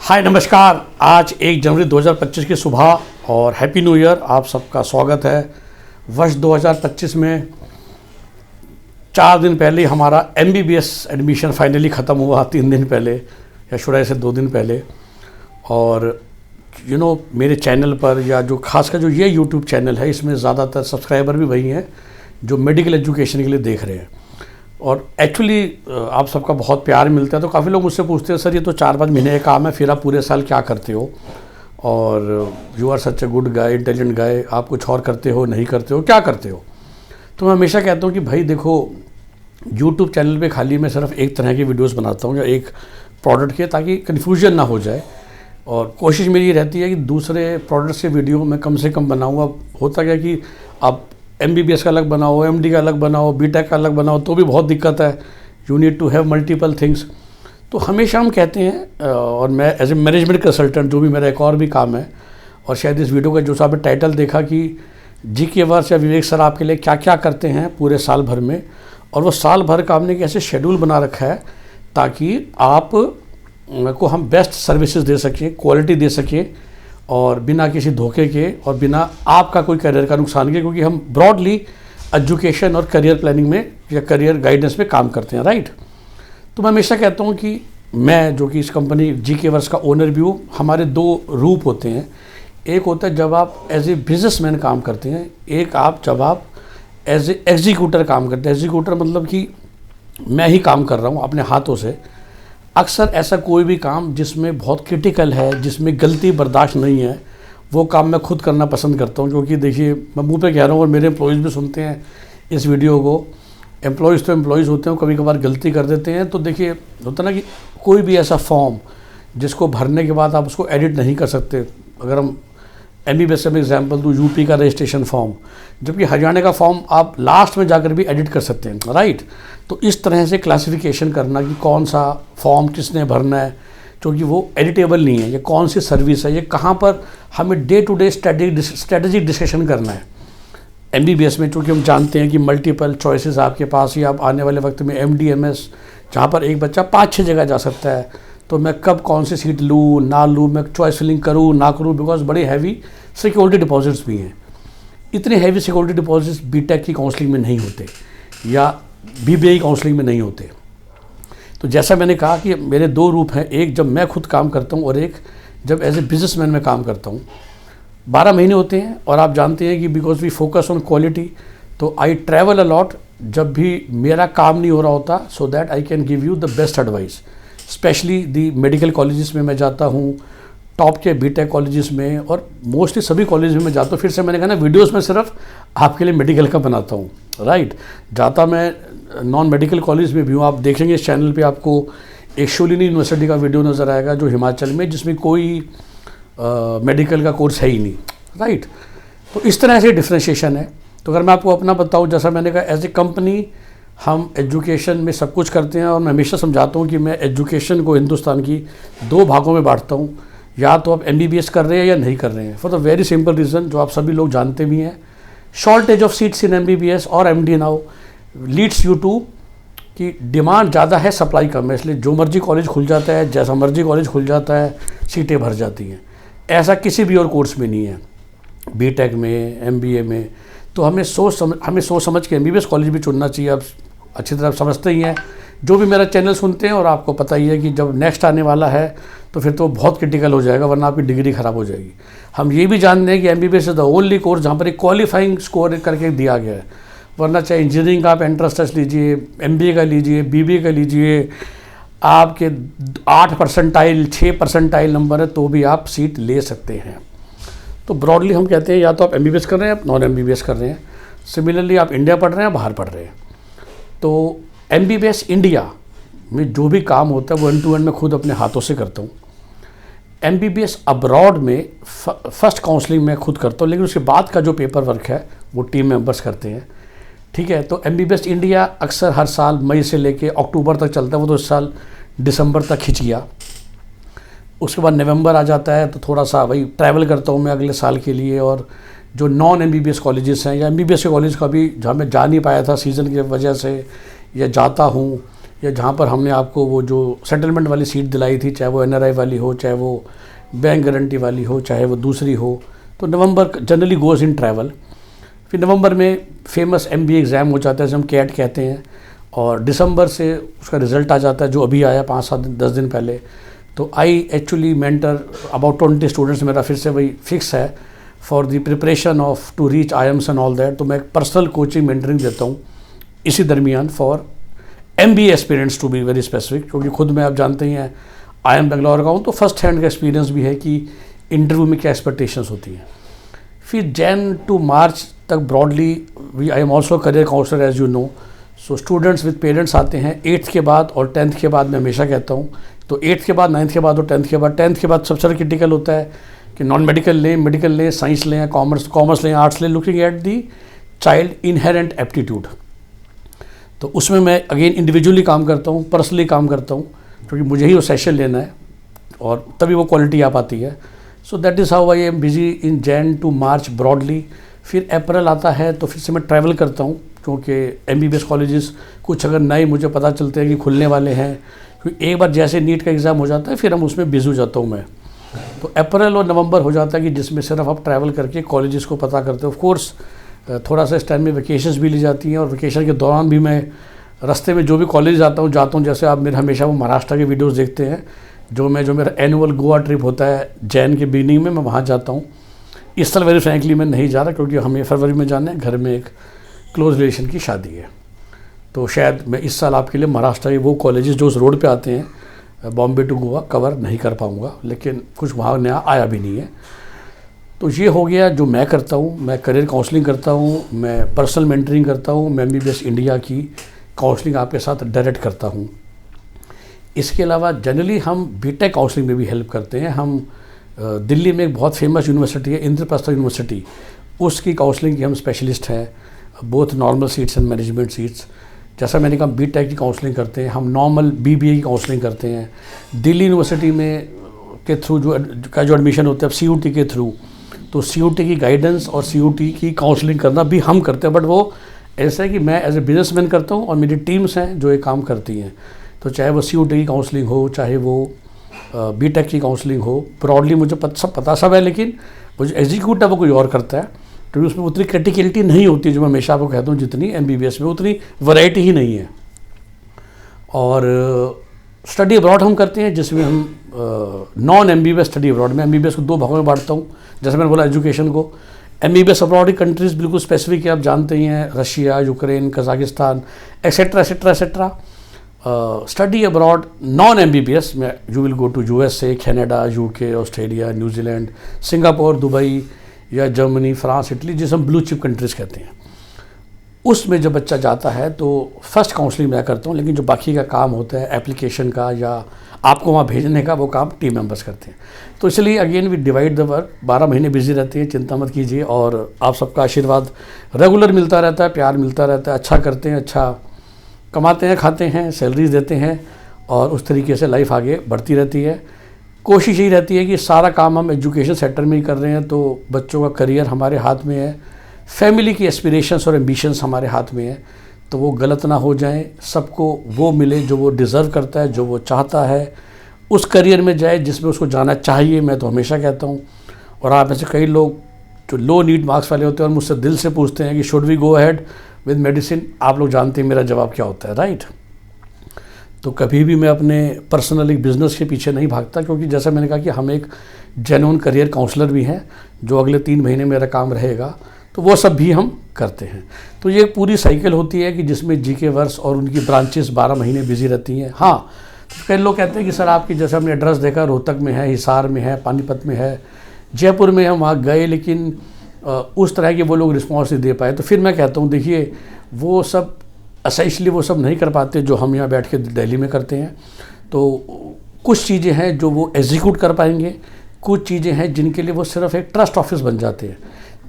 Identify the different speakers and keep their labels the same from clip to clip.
Speaker 1: हाय नमस्कार। आज 1 जनवरी 2025 की सुबह और हैप्पी न्यू ईयर। आप सबका स्वागत है। वर्ष 2025 में 4 दिन पहले ही हमारा MBBS एडमिशन फाइनली ख़त्म हुआ, 3 दिन पहले या शुरू से 2 दिन पहले। और मेरे चैनल पर या जो खासकर जो ये YouTube चैनल है, इसमें ज़्यादातर सब्सक्राइबर भी वही हैं जो मेडिकल एजुकेशन के लिए देख रहे हैं। और एक्चुअली आप सबका बहुत प्यार मिलता है। तो काफ़ी लोग मुझसे पूछते हैं, सर ये तो 4-5 महीने का काम है, फिर आप पूरे साल क्या करते हो? और you are such a good guy, intelligent guy, आप कुछ और करते हो, नहीं करते हो, क्या करते हो? तो मैं हमेशा कहता हूँ कि भाई देखो, यूट्यूब चैनल पे खाली मैं सिर्फ एक तरह की वीडियोस बनाता हूँ या एक प्रोडक्ट के, ताकि कन्फ्यूजन ना हो जाए। और कोशिश मेरी ये रहती है कि दूसरे प्रोडक्ट से वीडियो मैं कम से कम बनाऊँ। अब होता क्या कि आप MBBS का अलग बनाओ, MD का अलग बनाओ, BTech का अलग बनाओ, तो भी बहुत दिक्कत है। You need to have multiple things. तो हमेशा हम कहते हैं, और मैं एज ए मैनेजमेंट कंसल्टेंट, जो भी मेरा एक और भी काम है, और शायद इस वीडियो का जो आपने टाइटल देखा कि GK वर्स या विवेक सर आपके लिए क्या क्या करते हैं पूरे साल भर में, और वो साल भर का हमने कैसे शेड्यूल बना रखा है ताकि आप को हम बेस्ट सर्विसेज दे सकें, क्वालिटी दे सकें, और बिना किसी धोखे के और बिना आपका कोई करियर का नुकसान के। क्योंकि हम ब्रॉडली एजुकेशन और करियर प्लानिंग में या करियर गाइडेंस में काम करते हैं, राइट। तो मैं हमेशा कहता हूँ कि मैं जो कि इस कंपनी GK वर्स का ओनर भी हूँ, हमारे 2 रूप होते हैं। एक होता है जब आप एज ए बिजनेसमैन काम करते हैं, एक जब आप एज ए एग्जीक्यूटर काम करते हैं। एग्जीक्यूटर मतलब कि मैं ही काम कर रहा हूँ अपने हाथों से। अक्सर ऐसा कोई भी काम जिसमें बहुत क्रिटिकल है, जिसमें गलती बर्दाश्त नहीं है, वो काम मैं खुद करना पसंद करता हूँ। क्योंकि देखिए, मैं मुंह पे कह रहा हूँ और मेरे एम्प्लॉयज़ भी सुनते हैं इस वीडियो को। एम्प्लॉयज़ तो एम्प्लॉयज़ होते हैं, कभी कभार गलती कर देते हैं। तो देखिए, होता ना कि कोई भी ऐसा फॉर्म जिसको भरने के बाद आप उसको एडिट नहीं कर सकते। अगर हम MBBS में एग्जाम्पल दूँ, UP का रजिस्ट्रेशन फॉर्म, जबकि हरियाणा का फॉर्म आप लास्ट में जाकर भी एडिट कर सकते हैं, राइट। तो इस तरह से क्लासिफिकेशन करना कि कौन सा फॉर्म किसने भरना है, क्योंकि वो एडिटेबल नहीं है, ये कौन सी सर्विस है, ये कहाँ पर हमें day to day strategic discussion करना है। MBBS में चूँकि हम जानते हैं कि मल्टीपल चॉइसेस आपके पास ही, आप आने वाले वक्त में MD/MS, जहाँ पर एक बच्चा 5-6 जगह जा सकता है, तो मैं कब कौन सी सीट लूँ ना लूँ, मैं चॉइस फिलिंग करूँ ना करूँ, बिकॉज बड़े हैवी सिक्योरिटी डिपॉजिट्स भी हैं। इतने हैवी सिक्योरिटी डिपॉजिट्स BTech की काउंसलिंग में नहीं होते या BBA काउंसलिंग में नहीं होते। तो जैसा मैंने कहा कि मेरे 2 रूप हैं, एक जब मैं खुद काम करता हूँ और एक जब एज ए बिजनेसमैन में काम करता हूँ। 12 महीने होते हैं और आप जानते हैं कि because we focus on quality, तो आई ट्रैवल अलॉट जब भी मेरा काम नहीं हो रहा होता, so that I can give you the best advice. Specially the medical colleges में मैं जाता हूँ, टॉप के BTech कॉलेजेस में, और मोस्टली सभी कॉलेज में मैं जाता हूँ। फिर से मैंने कहा ना, वीडियोस में सिर्फ आपके लिए मेडिकल का बनाता हूँ, राइट। जाता मैं नॉन मेडिकल कॉलेज में भी हूँ। आप देखेंगे इस चैनल पे आपको एक शूलिनी यूनिवर्सिटी का वीडियो नज़र आएगा, जो हिमाचल में, जिसमें कोई मेडिकल का कोर्स है ही नहीं, राइट। तो इस तरह से डिफ्रेंशिएशन है। तो अगर मैं आपको अपना बताऊँ, जैसा मैंने कहा, एज ए कंपनी हम एजुकेशन में सब कुछ करते हैं। और मैं हमेशा समझाता हूँ कि मैं एजुकेशन को हिंदुस्तान की 2 भागों में बांटता हूँ। या तो आप MBBS कर रहे हैं या नहीं कर रहे हैं, for the very simple reason, जो आप सभी लोग जानते भी हैं, shortage of seats in MBBS और MD now leads you to कि डिमांड ज़्यादा है, सप्लाई कम है, इसलिए जो मर्जी कॉलेज खुल जाता है, जैसा मर्जी कॉलेज खुल जाता है, सीटें भर जाती हैं। ऐसा किसी भी और कोर्स में नहीं है, BTech में, MBA में। तो हमें सोच समझ के MBBS कॉलेज भी चुनना चाहिए। आप अच्छी तरह समझते ही हैं, जो भी मेरा चैनल सुनते हैं, और आपको पता ही है कि जब नेक्स्ट आने वाला है तो फिर तो बहुत क्रिटिकल हो जाएगा, वरना आपकी डिग्री ख़राब हो जाएगी। हम ये भी जानते हैं कि MBBS is the only course जहाँ पर एक क्वालिफाइंग स्कोर करके दिया गया है। वरना चाहे इंजीनियरिंग का आप एंट्रेंस टेस्ट लीजिए, MBA का लीजिए, BBA का लीजिए, आपके 8 परसेंटाइल 6 परसेंटाइल नंबर है तो भी आप सीट ले सकते हैं। तो ब्रॉडली हम कहते हैं, या तो आप MBBS कर रहे हैं, आप नॉन MBBS कर रहे हैं। सिमिलरली आप इंडिया पढ़ रहे हैं, बाहर पढ़ रहे हैं। तो MBBS इंडिया में जो भी काम होता है वो end to end मैं खुद अपने हाथों से करता हूँ। MBBS अब्रॉड में फर्स्ट काउंसलिंग मैं खुद करता हूँ, लेकिन उसके बाद का जो पेपर वर्क है वो टीम मेंबर्स करते हैं, ठीक है। तो MBBS इंडिया अक्सर हर साल मई से लेके अक्टूबर तक चलता है, वो तो इस साल दिसंबर तक खिंच गया। उसके बाद नवंबर आ जाता है, तो थोड़ा सा भाई ट्रैवल करता हूँ मैं अगले साल के लिए। और जो नॉन MBBS कॉलेजेस हैं या MBBS के कॉलेज का भी, जहाँ मैं जा नहीं पाया था सीज़न की वजह से, या जाता हूँ या जहाँ पर हमने आपको वो जो सेटलमेंट वाली सीट दिलाई थी, चाहे वो एनआरआई वाली हो, चाहे वो बैंक गारंटी वाली हो, चाहे वो दूसरी हो, तो नवंबर जनरली गोज़ इन ट्रैवल। फिर नवंबर में फेमस MBA एग्ज़ाम हो जाता है जिसे हम कैट कहते हैं, और दिसंबर से उसका रिज़ल्ट आ जाता है जो अभी आया 5-7 दिन 10 दिन पहले। तो I actually mentor about 20 students, मेरा फिर से वही फिक्स है for the preparation of to reach IIMs and all that. तो मैं पर्सनल कोचिंग मेंटरिंग देता हूँ इसी दरमियान for MBA aspirants to be very specific, क्योंकि खुद मैं आप जानते ही हैं IIM बेंगलोर का हूँ, तो फर्स्ट हैंड का एक्सपीरियंस भी है कि इंटरव्यू में क्या एक्सपेक्टेशंस होती हैं। फिर जैन टू मार्च तक broadly I am also career counsellor as you know. So students with parents आते हैं 8th के बाद और 10th के बाद। मैं हमेशा कहता हूँ तो 8th के बाद, 9th के बाद और 10th के बाद। 10th के बाद सबसे ज़्यादा क्रिटिकल होता है कि नॉन मेडिकल लें, मेडिकल लें, साइंस लें, कॉमर्स लें, आर्ट्स लें, looking at the child inherent aptitude. तो उसमें मैं अगेन इंडिविजुअली काम करता हूँ, पर्सनली काम करता हूँ, क्योंकि मुझे ही वो सेशन लेना है और तभी वो क्वालिटी आ पाती है। So that is how I am busy in Jan to March broadly. फिर अप्रैल आता है तो फिर से मैं ट्रैवल करता हूँ, क्योंकि MBBS कॉलेजेस कुछ अगर नए मुझे पता चलते हैं कि खुलने वाले हैं, क्योंकि एक बार जैसे नीट का एग्ज़ाम हो जाता है फिर हम उसमें बिजी हो जाता हूँ मैं। तो अप्रैल और नवंबर हो जाता है कि जिसमें सिर्फ आप ट्रैवल करके कॉलेजेस को पता करते हो। ऑफ कोर्स थोड़ा सा इस टाइम में वेकेशंस भी ली जाती हैं, और वेकेशन के दौरान भी मैं रास्ते में जो भी कॉलेज जाता हूँ। जैसे आप मेरे हमेशा वो महाराष्ट्र के वीडियोज़ देखते हैं, जो मेरा एनुअल गोवा ट्रिप होता है जैन के बिगिनिंग में, मैं वहाँ जाता हूँ। इस साल वेरी फ्रैंकली मैं नहीं जा रहा, क्योंकि हमें फरवरी में जाना है, घर में एक क्लोज रिलेशन की शादी है। तो शायद मैं इस साल आपके लिए महाराष्ट्र के वो कॉलेजेस जो उस रोड पे आते हैं बॉम्बे टू गोवा कवर नहीं कर पाऊँगा, लेकिन कुछ वहाँ नया आया भी नहीं है। तो ये हो गया जो मैं करता हूँ। मैं करियर काउंसलिंग करता हूँ, मैं पर्सनल मेंटरिंग करता हूँ, मैं MBBS इंडिया की काउंसलिंग आपके साथ डायरेक्ट करता हूँ। इसके अलावा जनरली हम BTech काउंसलिंग में भी हेल्प करते हैं। हम दिल्ली में एक बहुत फेमस यूनिवर्सिटी है इंद्रप्रस्थ यूनिवर्सिटी, उसकी काउंसलिंग की हम स्पेशलिस्ट हैं, both normal seats and management seats. जैसा मैंने कहा BTech की काउंसलिंग करते हैं हम, नॉर्मल BBA की काउंसलिंग करते हैं। दिल्ली यूनिवर्सिटी में के थ्रू जो एडमिशन होता है CUT के थ्रू, तो CUT की गाइडेंस और CUT की काउंसलिंग करना भी हम करते हैं, बट वो ऐसा है कि मैं एज ए बिजनेसमैन करता हूँ और मेरी टीम्स हैं जो ये काम करती हैं। तो चाहे वो CUT की काउंसलिंग हो, चाहे वो BTech की काउंसलिंग हो, ब्रॉडली मुझे पता सब है, लेकिन वो जो एग्जीक्यूट है वो कोई और करता है, क्योंकि उसमें उतनी क्रिटिकलिटी नहीं होती जो मैं हमेशा आपको कहता हूँ, जितनी MBBS में उतनी वैरायटी ही नहीं है। और स्टडी अब्रॉड हम करते हैं, जिसमें हम नॉन MBBS स्टडी अब्रॉड में MBBS को 2 भागों में बांटता हूँ। जैसे मैंने बोला एजुकेशन को, MBBS अब्रॉड की कंट्रीज़ बिल्कुल स्पेसिफिक है, आप जानते ही हैं, Russia, Ukraine, Kazakhstan, etcetera etcetera etcetera. Study abroad non MBBS में you will go to USA, Canada, UK, Australia, New Zealand, Singapore, Dubai या जर्मनी, फ्रांस, इटली, जिसे हम ब्लू चिप कंट्रीज़ कहते हैं। उसमें जब बच्चा जाता है तो फर्स्ट काउंसलिंग मैं करता हूँ, लेकिन जो बाकी का काम होता है एप्लीकेशन का या आपको वहाँ भेजने का, वो काम टीम मेंबर्स करते हैं। तो इसलिए again we divide the work, 12 महीने बिजी रहते हैं, चिंता मत कीजिए। और आप सबका आशीर्वाद रेगुलर मिलता रहता है, प्यार मिलता रहता है, अच्छा करते हैं, अच्छा कमाते हैं, खाते हैं, सैलरीज देते हैं, और उस तरीके से लाइफ आगे बढ़ती रहती है। कोशिश यही रहती है कि सारा काम हम एजुकेशन सेक्टर में ही कर रहे हैं, तो बच्चों का करियर हमारे हाथ में है, फैमिली की एस्पिरेशंस और एम्बिशंस हमारे हाथ में है, तो वो गलत ना हो जाएं, सबको वो मिले जो वो डिज़र्व करता है, जो वो चाहता है, उस करियर में जाए जिसमें उसको जाना चाहिए। मैं तो हमेशा कहता हूँ, और आप ऐसे कई लोग जो लो नीड मार्क्स वाले होते हैं और मुझसे दिल से पूछते हैं कि should we go ahead with medicine, आप लोग जानते हैं मेरा जवाब क्या होता है, राइट। तो कभी भी मैं अपने पर्सनल एक बिज़नेस के पीछे नहीं भागता, क्योंकि जैसा मैंने कहा कि हम एक जेन्युइन करियर काउंसलर भी हैं, जो अगले 3 महीने मेरा काम रहेगा, तो वो सब भी हम करते हैं। तो ये एक पूरी साइकिल होती है कि जिसमें GK वर्स और उनकी ब्रांचेस 12 महीने बिजी रहती हैं। हाँ, तो कई लोग कहते हैं कि सर आपकी, जैसे हमने एड्रेस देखा, रोहतक में है, हिसार में है, पानीपत में है, जयपुर में हम वहाँ गए, लेकिन उस तरह के वो लोग रिस्पॉन्स नहीं दे पाए। तो फिर मैं कहता हूँ देखिए, वो सब एसेंशली वो सब नहीं कर पाते जो हम यहाँ बैठ के दिल्ली में करते हैं। तो कुछ चीज़ें हैं जो वो एग्जीक्यूट कर पाएंगे, कुछ चीज़ें हैं जिनके लिए वो सिर्फ एक ट्रस्ट ऑफिस बन जाते हैं।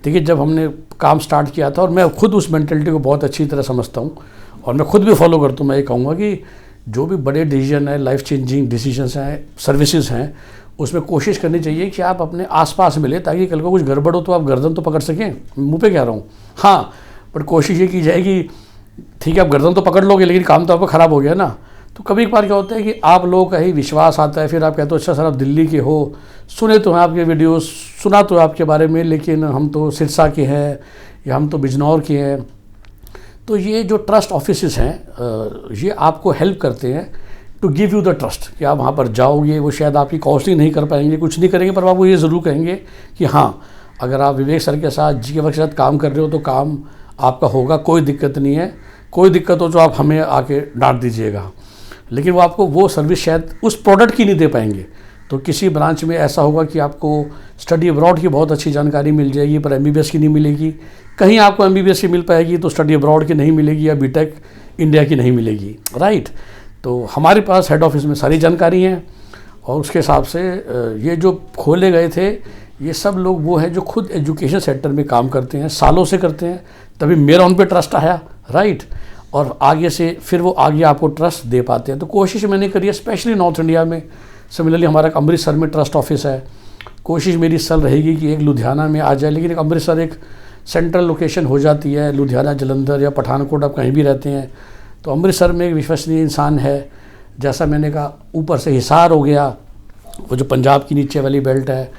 Speaker 1: देखिए, जब हमने काम स्टार्ट किया था, और मैं खुद उस मेंटलिटी को बहुत अच्छी तरह समझता हूँ और मैं खुद भी फॉलो करता हूँ, मैं ये कहूँगा कि जो भी बड़े डिसीजन है, लाइफ चेंजिंग डिसीजंस हैं, सर्विसेज हैं, उसमें कोशिश करनी चाहिए कि आप अपने आसपास मिले, ताकि कल को कुछ गड़बड़ हो तो आप गर्दन तो पकड़ सकें। मुँह पे कह रहा हूँ, हाँ, बट कोशिश ये की जाए कि ठीक है आप गर्दन तो पकड़ लोगे, लेकिन काम तो आपका ख़राब हो गया ना, तो कभी कभार क्या होता है कि आप लोगों का ही विश्वास आता है, फिर आप कहते हो अच्छा सर आप दिल्ली के हो, सुने तो हैं आपके वीडियोस, सुना तो है आपके बारे में, लेकिन हम तो सिरसा के हैं या हम तो बिजनौर के हैं। तो ये जो ट्रस्ट ऑफिसेस हैं ये आपको हेल्प करते हैं to give you the trust कि आप वहाँ पर जाओगे। वो शायद आपकी काउंसलिंग नहीं कर पाएंगे, कुछ नहीं करेंगे, पर आपको ये ज़रूर कहेंगे कि हाँ अगर आप विवेक सर के साथ, जी के वर्क के साथ काम कर रहे हो तो काम आपका होगा, कोई दिक्कत नहीं है। कोई दिक्कत हो तो आप हमें आके डांट दीजिएगा। लेकिन वो आपको वो सर्विस शायद उस प्रोडक्ट की नहीं दे पाएंगे। तो किसी ब्रांच में ऐसा होगा कि आपको स्टडी अब्रॉड की बहुत अच्छी जानकारी मिल जाएगी, पर एमबीबीएस की नहीं मिलेगी। कहीं आपको एमबीबीएस की मिल पाएगी तो स्टडी अब्रॉड की नहीं मिलेगी, या बीटेक इंडिया की नहीं मिलेगी, राइट। तो हमारे पास हेड ऑफिस में सारी जानकारी हैं, और उसके हिसाब से ये जो खोले गए थे ये सब लोग वो हैं जो खुद एजुकेशन सेक्टर में काम करते हैं, सालों से करते हैं, तभी मेरा उन पे ट्रस्ट आया, राइट। और आगे से फिर वो आगे आपको ट्रस्ट दे पाते हैं। तो कोशिश मैंने करी है, स्पेशली नॉर्थ इंडिया में। सिमिलरली हमारा एक अमृतसर में ट्रस्ट ऑफिस है। कोशिश मेरी इस साल रहेगी कि एक लुधियाना में आ जाए, लेकिन एक अमृतसर एक सेंट्रल लोकेशन हो जाती है। लुधियाना, जलंधर या पठानकोट आप कहीं भी रहते हैं तो अमृतसर में एक विश्वसनीय इंसान है। जैसा मैंने कहा, ऊपर से हिसार हो गया, वो जो पंजाब की नीचे वाली बेल्ट है,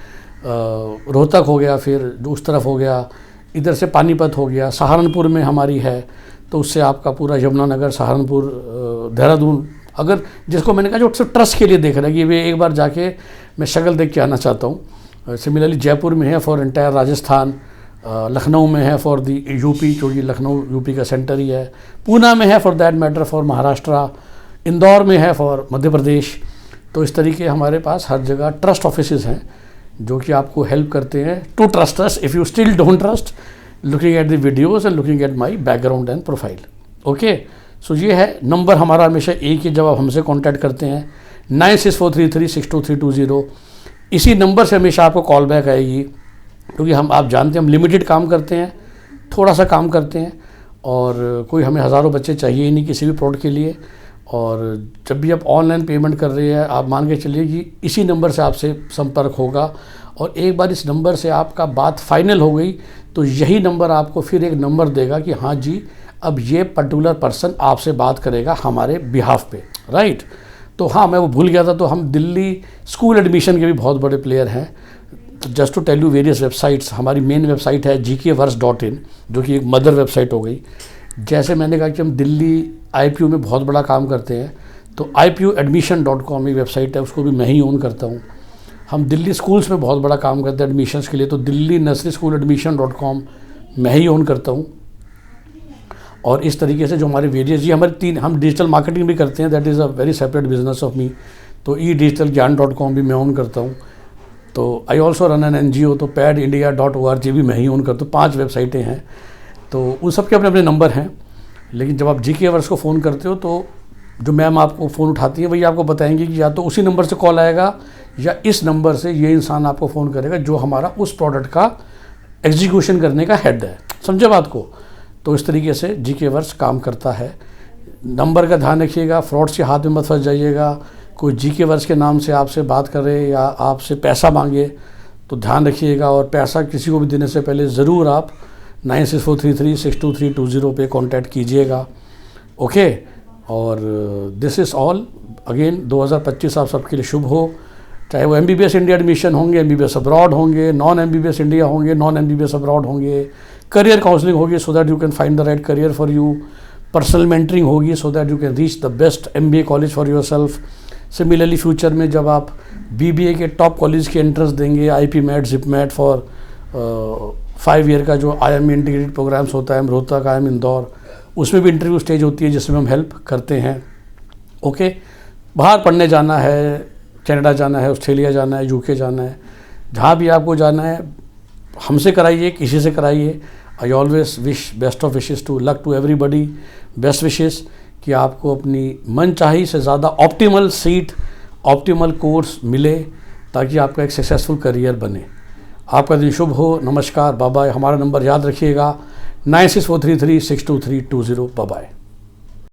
Speaker 1: रोहतक हो गया, फिर जो उस तरफ हो गया, इधर से पानीपत हो गया, सहारनपुर में हमारी है, तो उससे आपका पूरा यमुनानगर, सहारनपुर, देहरादून। अगर जिसको मैंने कहा जो सिर्फ ट्रस्ट के लिए देख रहा है कि वे एक बार जाके मैं शक्ल देख के आना चाहता हूँ। सिमिलरली जयपुर में है फॉर एंटायर राजस्थान, लखनऊ में है फॉर दी यूपी, क्योंकि लखनऊ यूपी का सेंटर ही है, पूना में है for that matter for Maharashtra, Indore में है फॉर मध्य प्रदेश। तो इस तरीके हमारे पास हर जगह ट्रस्ट ऑफिसेज हैं जो कि आपको हेल्प करते हैं to trust us if you still don't trust, looking at the videos and looking at my background and profile. Okay, so ये है नंबर हमारा हमेशा एक ही, जब आप हमसे कॉन्टैक्ट करते हैं 9643362320, इसी नंबर से हमेशा आपको कॉल बैक आएगी। क्योंकि आप जानते हैं हम लिमिटेड काम करते हैं, थोड़ा सा काम करते हैं, और कोई हमें हज़ारों बच्चे चाहिए ही नहीं किसी भी प्रोडक्ट के लिए। और जब भी आप ऑनलाइन पेमेंट कर रहे हैं, आप मान के चलिए कि इसी नंबर से आपसे संपर्क होगा, और एक बार इस नंबर से आपका बात फाइनल हो गई तो यही नंबर आपको फिर एक नंबर देगा कि हाँ जी अब ये पर्टिकुलर पर्सन आपसे बात करेगा हमारे बिहाफ पे, राइट। तो हाँ, मैं वो भूल गया था, तो हम दिल्ली स्कूल एडमिशन के भी बहुत बड़े प्लेयर हैं। तो just to tell you various websites, हमारी मेन वेबसाइट है gkverse.in, जो कि एक मदर वेबसाइट हो गई। जैसे मैंने कहा कि हम दिल्ली IPU में बहुत बड़ा काम करते हैं, तो IPUadmission.com एक वेबसाइट है, उसको भी मैं ही ओन करता हूँ। हम दिल्ली स्कूल्स में बहुत बड़ा काम करते हैं एडमिशन्स के लिए, तो दिल्ली नर्सरी स्कूल एडमिशन.com मैं ही ओन करता हूँ। और इस तरीके से जो हमारे वेरियस, ये हमारे तीन, हम डिजिटल मार्केटिंग भी करते हैं, that is a very separate business of me. तो e-digitalgyan.com भी मैं ओन करता हूँ। तो I also run an NGO, तो padindia.org भी मैं ही ओन करता हूँ। 5 वेबसाइटें हैं, तो उन सब के अपने अपने नंबर हैं। लेकिन जब आप GK वर्स को फ़ोन करते हो तो जो मैम आपको फ़ोन उठाती है वही आपको बताएंगी कि या तो उसी नंबर से कॉल आएगा या इस नंबर से ये इंसान आपको फ़ोन करेगा जो हमारा उस प्रोडक्ट का एग्जीक्यूशन करने का हेड है। समझे बात को? तो इस तरीके से GK वर्स काम करता है। नंबर का ध्यान रखिएगा, फ्रॉड्स के हाथ में मत फंस जाइएगा। कोई GK वर्स के नाम से आपसे बात करे या आपसे पैसा मांगे तो ध्यान रखिएगा, और पैसा किसी को भी देने से पहले ज़रूर आप 9643362320 पे कांटेक्ट कीजिएगा। ओके, और दिस इज़ ऑल। अगेन 2025 आप सबके लिए शुभ हो, चाहे वो MBBS इंडिया एडमिशन होंगे, MBBS अब्रॉड होंगे, नॉन MBBS इंडिया होंगे, नॉन MBBS अब्रॉड होंगे, करियर काउंसलिंग होगी so that you can find the right career for you, personal mentoring होगी so that you can reach the best MBA college for yourself. Similarly future में जब आप BBA के top college के entrance देंगे, IPMAT, ZIPMAT for 5 year का जो IIM integrated programmes होता है, रोहतक, IIM इंदौर, उसमें भी इंटरव्यू स्टेज होती है जिसमें हम हेल्प करते हैं। ओके, बाहर पढ़ने जाना है, कनाडा जाना है, ऑस्ट्रेलिया जाना है, UK जाना है, जहाँ भी आपको जाना है हमसे कराइए, किसी से कराइए। I always wish best of wishes to luck to everybody, best wishes कि आपको अपनी मन चाही से ज़्यादा ऑप्टिमल सीट, ऑप्टिमल कोर्स मिले ताकि आपका एक सक्सेसफुल करियर बने। आपका दिन शुभ हो। नमस्कार, बाय बाय। हमारा नंबर याद रखिएगा 9643362320। Bye bye.